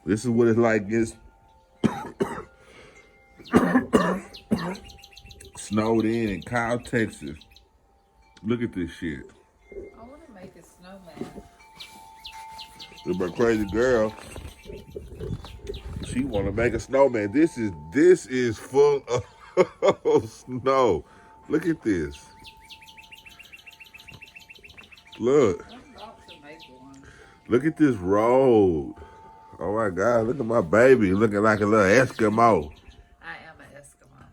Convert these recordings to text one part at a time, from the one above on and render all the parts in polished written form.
This is what it's like. It's snowed in Kyle, Texas. Look at this shit. I want to make a snowman. Look, my crazy girl. She want to make a snowman. This is full of snow. Look at this. Look. I'm about to make one. Look at this road. Oh my God, look at my baby looking like a little Eskimo. I am an Eskimo.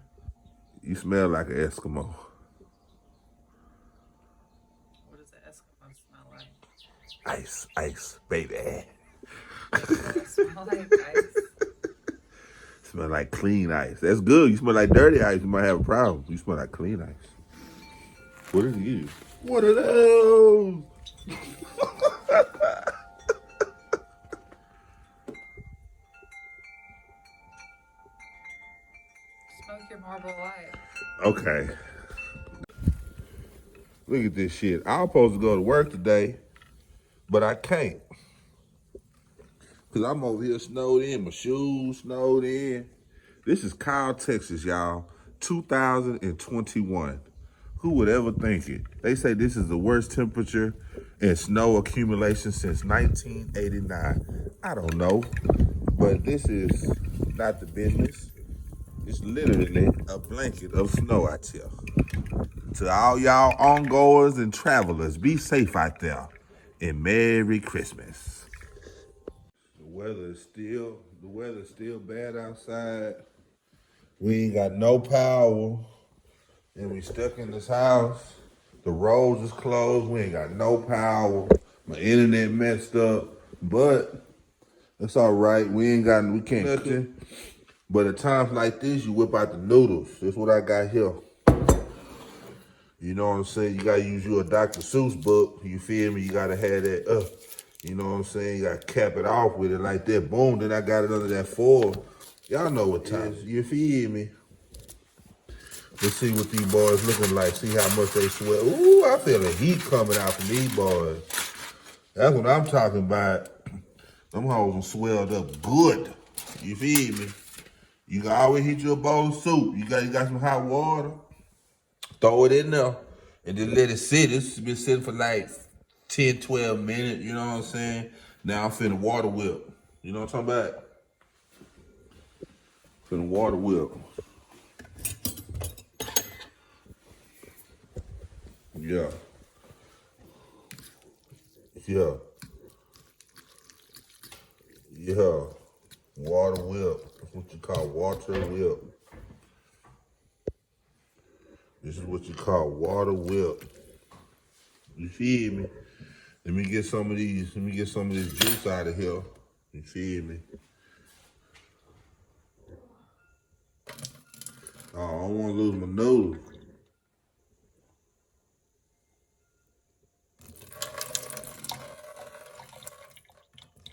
You smell like an Eskimo. What does an Eskimo smell like? Ice, ice, baby. Do I smell like ice? Smell like clean ice. That's good. You smell like dirty ice, you might have a problem. You smell like clean ice. What is you? What are those? Smoke your Marble Light. Okay. Look at this shit. I was supposed to go to work today, but I can't. Because I'm over here snowed in. My shoes snowed in. This is Kyle, Texas, y'all. 2021. Who would ever think it? They say this is the worst temperature and snow accumulation since 1989. I don't know, but this is not the business. It's literally a blanket of snow out here. To all y'all ongoers and travelers, be safe out there, and Merry Christmas. The weather's still bad outside. We ain't got no power, and we stuck in this house. The roads is closed. We ain't got no power. My internet messed up, but it's all right. We can't nothing. But at times like this, you whip out the noodles. That's what I got here. You know what I'm saying? You gotta use you a Dr. Seuss book. You feel me? You gotta have that. You know what I'm saying? You gotta cap it off with it like that. Boom. Then I got it under that foil. Y'all know what time. You feel me? Let's see what these boys looking like. See how much they sweat. Ooh, I feel the heat coming out from these boys. That's what I'm talking about. Them hoes are swelled up good. You feel me? You can always heat you a bowl of soup. You got some hot water. Throw it in there and just let it sit. It's been sitting for like 10, 12 minutes. You know what I'm saying? Now I'm finna water whip. You know what I'm talking about? Finna water whip. Yeah. Yeah. Yeah. Water whip. That's what you call water whip. This is what you call water whip. You feel me? Let me get some of these. Let me get some of this juice out of here. You feel me? Oh, I don't want to lose my nose.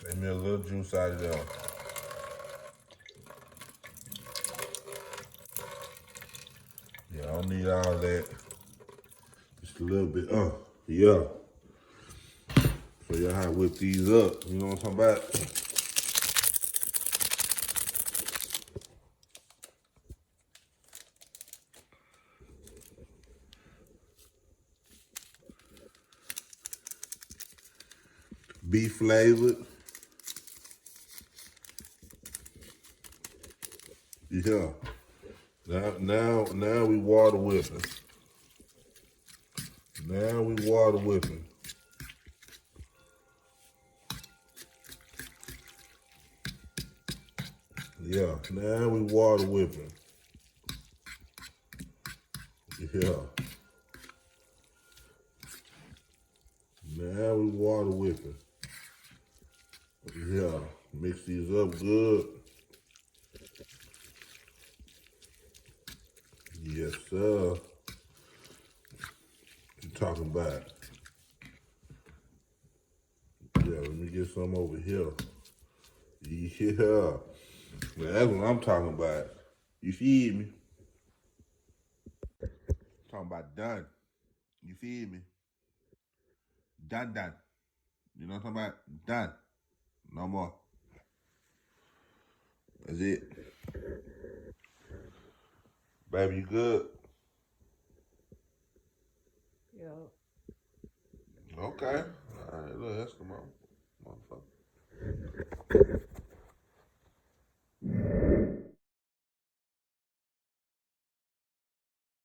Give me a little juice out of there. Yeah, I don't need all that. Just a little bit. Yeah. So y'all how to whip these up. You know what I'm talking about? Beef flavored. Yeah. Now we water whipping. Now we water whipping. Yeah. Now we water whipping. Yeah. Now we water whipping. Yeah. Mix these up good. Yes, sir. What you talking about? Yeah, let me get some over here. Yeah. Man, that's what I'm talking about. You feel me? Talking about done. You feel me? Done. You know what I'm talking about? Done. No more. That's it. Baby, you good? Yup. Okay. All right, little Eskimo. Motherfucker.